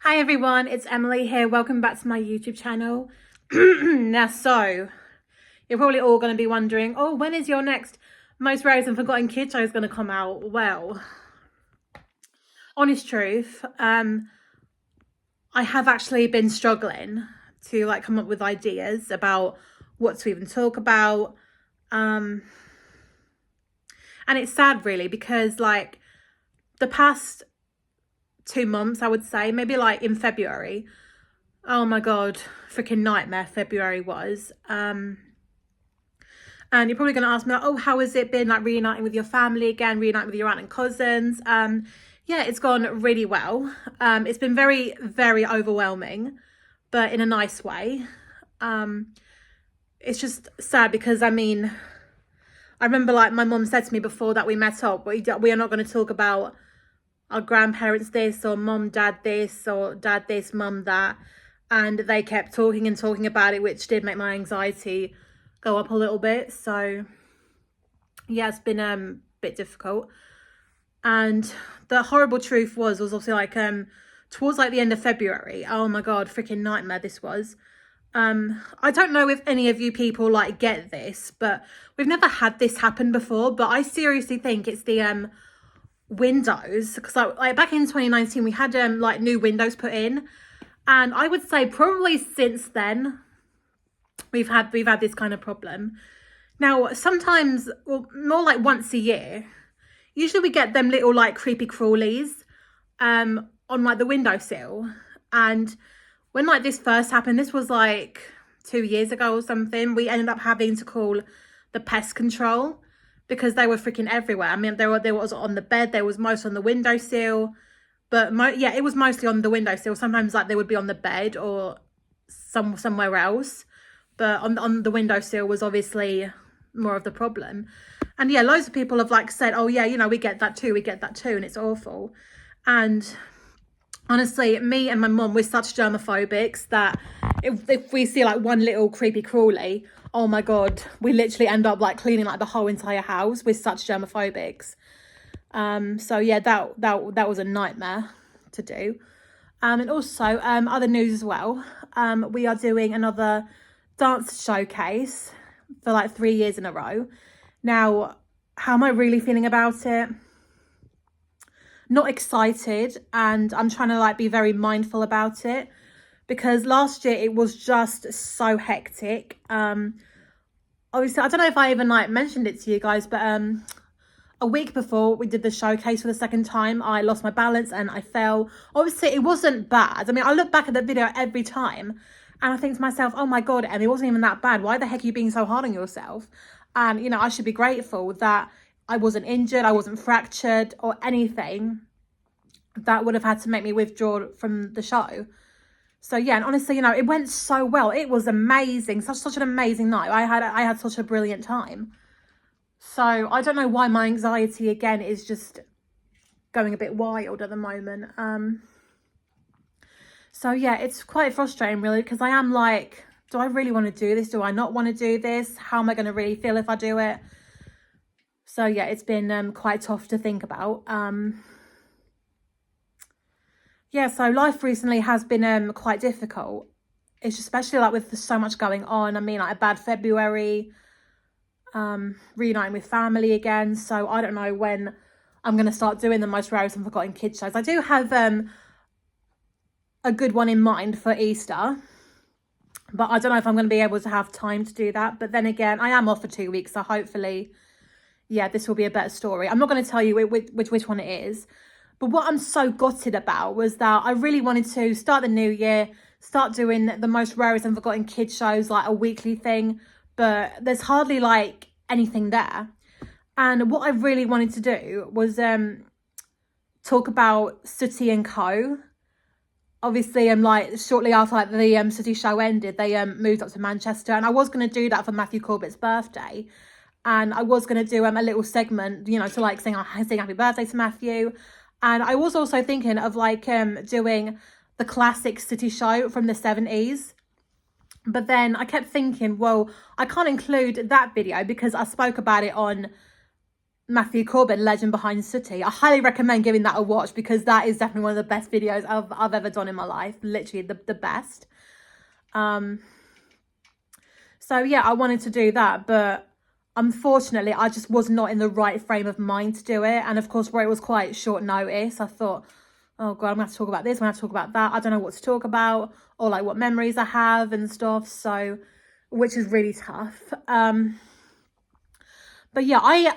Hi everyone, it's Emily here. Welcome back to my YouTube channel. Now, so you're probably all going to be wondering, oh, when is your next Most Rarest and Forgotten Kid show is going to come out? Well, honest truth, I have actually been struggling to come up with ideas about what to even talk about. And it's sad really because the past 2 months, I would say, maybe in February, oh my god, freaking nightmare February was. And you're probably going to ask me, oh, how has it been reuniting with your family again, reuniting with your aunt and cousins? Yeah, it's gone really well. It's been very, very overwhelming, but in a nice way. It's just sad because I remember my mum said to me before that we met up, we are not going to talk about our grandparents this, or mum, dad this, or dad this, mum that. And they kept talking and talking about it, which did make my anxiety go up a little bit. So yeah, it's been a bit difficult. And the horrible truth was obviously towards the end of February. Oh my god, freaking nightmare this was. I don't know if any of you people get this, but we've never had this happen before. But I seriously think it's the windows, because back in 2019 we had new windows put in, and I would say probably since then we've had this kind of problem. Now sometimes, well, more like once a year, usually we get them little creepy crawlies on the windowsill. And when this first happened, this was 2 years ago or something, we ended up having to call the pest control because they were freaking everywhere. I mean, they was on the bed, there was most on the windowsill, but yeah, it was mostly on the windowsill. Sometimes they would be on the bed or somewhere else, but on the windowsill was obviously more of the problem. And yeah, loads of people have said, oh yeah, we get that too, and it's awful. And honestly, me and my mum, we're such germophobics that if we see one little creepy crawly, oh my god, we literally end up cleaning the whole entire house. We're such germophobics. So yeah, that was a nightmare to do. And also other news as well. We are doing another dance showcase for 3 years in a row. Now, how am I really feeling about it? Not excited, and I'm trying to be very mindful about it, because last year it was just so hectic. Obviously, I don't know if I even mentioned it to you guys, but a week before we did the showcase for the second time, I lost my balance and I fell. Obviously, it wasn't bad. I mean, I look back at the video every time and I think to myself, oh my god, Em, it wasn't even that bad. Why the heck are you being so hard on yourself? And I should be grateful that I wasn't injured, I wasn't fractured or anything that would have had to make me withdraw from the show. So yeah, and honestly, it went so well. It was amazing, such an amazing night. I had such a brilliant time. So I don't know why my anxiety again is just going a bit wild at the moment. So yeah, it's quite frustrating really, because I am do I really want to do this? Do I not want to do this? How am I going to really feel if I do it? So yeah, it's been quite tough to think about. Yeah, so life recently has been quite difficult. It's especially with so much going on. I mean, a bad February, reuniting with family again. So I don't know when I'm going to start doing the Most Rarest and Forgotten Kids shows. I do have a good one in mind for Easter, but I don't know if I'm going to be able to have time to do that. But then again, I am off for 2 weeks, so hopefully, yeah, this will be a better story. I'm not going to tell you which one it is. But what I'm so gutted about was that I really wanted to start the new year, start doing the Most Rarest and Forgotten Kids shows, a weekly thing. But there's hardly anything there. And what I really wanted to do was talk about Sooty and Co. Obviously, shortly after the Sooty show ended, they moved up to Manchester, and I was going to do that for Matthew Corbett's birthday. And I was going to do a little segment, to sing happy birthday to Matthew. And I was also thinking of doing the classic Sooty show from the 70s. But then I kept thinking, well, I can't include that video because I spoke about it on Matthew Corbin, Legend Behind Sooty. I highly recommend giving that a watch because that is definitely one of the best videos I've ever done in my life. Literally the best. So yeah, I wanted to do that, but unfortunately I just was not in the right frame of mind to do it. And of course, where it was quite short notice, I thought, oh God, I'm gonna have to talk about this, I'm gonna have to talk about that. I don't know what to talk about or like what memories I have and stuff. So, which is really tough. But yeah,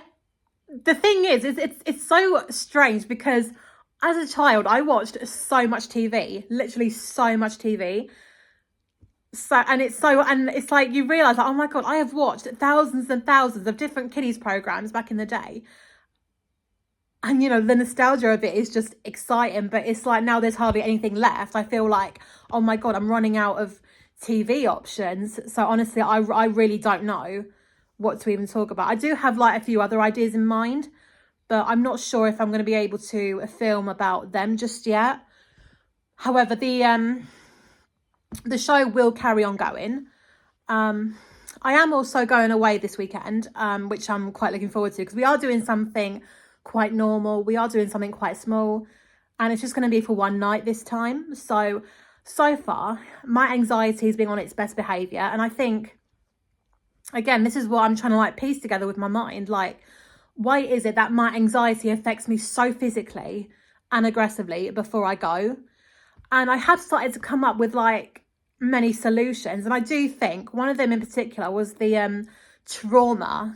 the thing is it's so strange because as a child, I watched so much TV, literally so much TV. So, and it's like you realize, like, oh my God, I have watched thousands and thousands of different kiddies programs back in the day. And, you know, the nostalgia of it is just exciting, but it's like now there's hardly anything left. I feel like, oh my God, I'm running out of TV options. So honestly, I really don't know what to even talk about. I do have like a few other ideas in mind, but I'm not sure if I'm going to be able to film about them just yet. However, the show will carry on going. I am also going away this weekend, which I'm quite looking forward to because we are doing something quite normal. We are doing something quite small, and it's just going to be for one night this time. So far, my anxiety is being on its best behaviour, and I think, again, this is what I'm trying to like piece together with my mind. Like, why is it that my anxiety affects me so physically and aggressively before I go? And I have started to come up with like many solutions, and I do think one of them in particular was the trauma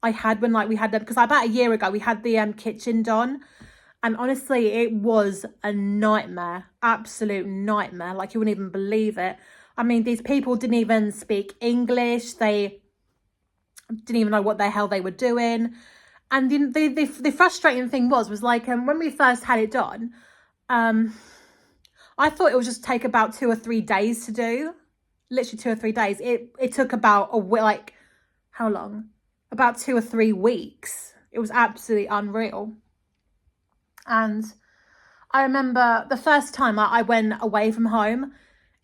I had when like we had them, because about a year ago we had the kitchen done, and honestly it was a nightmare, absolute nightmare. Like, you wouldn't even believe it. I mean, these people didn't even speak English, they didn't even know what the hell they were doing. And the frustrating thing was like when we first had it done, I thought it would just take about 2 or 3 days to do. Literally 2 or 3 days. It took about like, how long? About 2 or 3 weeks. It was absolutely unreal. And I remember the first time I went away from home,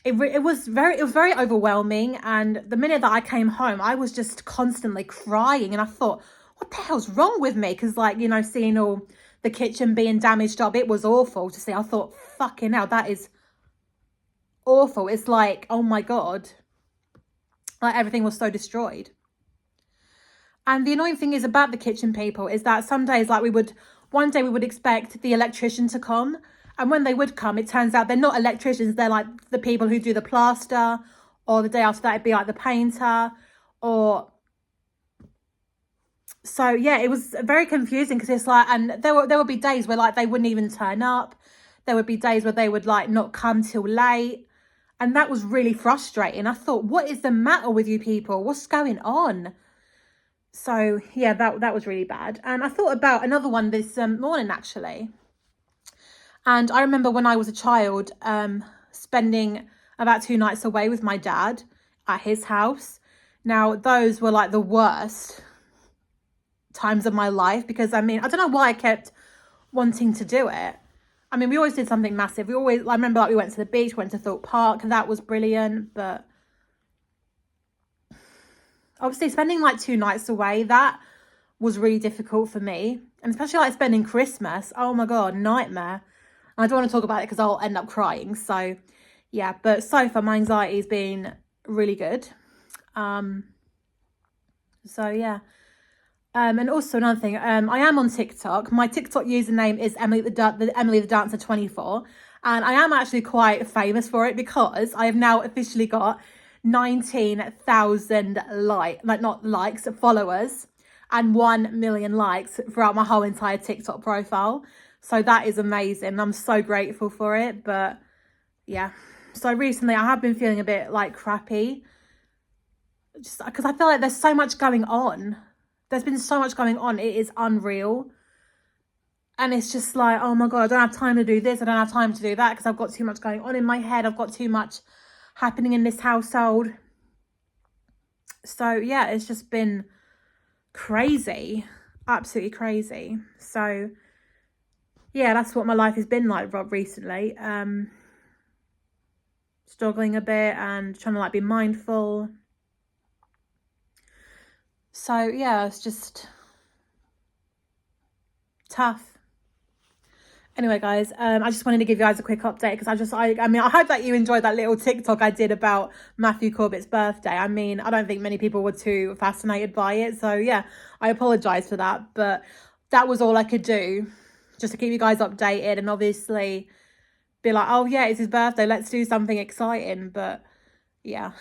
it was very overwhelming. And the minute that I came home, I was just constantly crying. And I thought, what the hell's wrong with me? Because, like, you know, seeing all the kitchen being damaged up, it was awful to see. I thought, fucking hell, that is awful. It's like, oh my God, like everything was so destroyed. And the annoying thing is about the kitchen people is that some days, like, one day we would expect the electrician to come, and when they would come, it turns out they're not electricians. They're like the people who do the plaster, or the day after that it'd be like the painter, or so yeah, it was very confusing because it's like, and there would be days where like they wouldn't even turn up. There would be days where they would like not come till late, and that was really frustrating. I thought, what is the matter with you people? What's going on? So yeah, that was really bad. And I thought about another one this morning actually. And I remember when I was a child, spending about 2 nights away with my dad at his house. Now, those were like the worst times of my life because, I mean, I don't know why I kept wanting to do it. I mean, we always did something massive. I remember like we went to the beach, went to Thorpe Park. That was brilliant. But obviously spending like 2 nights away, that was really difficult for me. And especially like spending Christmas. Oh my God, nightmare. I don't want to talk about it because I'll end up crying. So yeah, but so far my anxiety has been really good. So yeah. And also another thing, I am on TikTok. My TikTok username is Emily the Dancer 24, and I am actually quite famous for it because I have now officially got 19,000 followers, and 1 million likes throughout my whole entire TikTok profile. So that is amazing. I'm so grateful for it. But yeah, so recently I have been feeling a bit like crappy, just because I feel like there's so much going on. There's been so much going on. It is unreal. And it's just like, oh my God, I don't have time to do this. I don't have time to do that because I've got too much going on in my head. I've got too much happening in this household. So yeah, it's just been crazy. Absolutely crazy. So yeah, that's what my life has been like recently. Struggling a bit and trying to like be mindful. So yeah, it's just Tough. Anyway, guys, I just wanted to give you guys a quick update because I mean, I hope that you enjoyed that little TikTok I did about Matthew Corbett's birthday. I mean, I don't think many people were too fascinated by it. So, yeah, I apologise for that. But that was all I could do just to keep you guys updated and obviously be like, oh, yeah, it's his birthday. Let's do something exciting. But, yeah,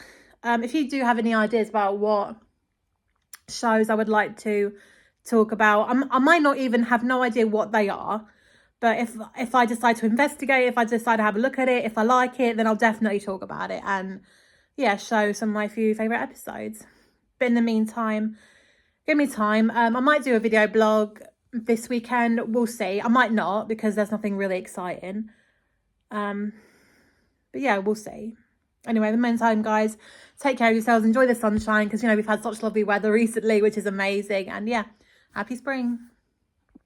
if you do have any ideas about what shows I would like to talk about, I might not even have no idea what they are. But if I decide to investigate, if I decide to have a look at it, if I like it, then I'll definitely talk about it and, yeah, show some of my few favourite episodes. But in the meantime, give me time. I might do a video blog this weekend. We'll see. I might not because there's nothing really exciting. But, yeah, we'll see. Anyway, in the meantime, guys, take care of yourselves. Enjoy the sunshine because, you know, we've had such lovely weather recently, which is amazing. And, yeah, happy spring.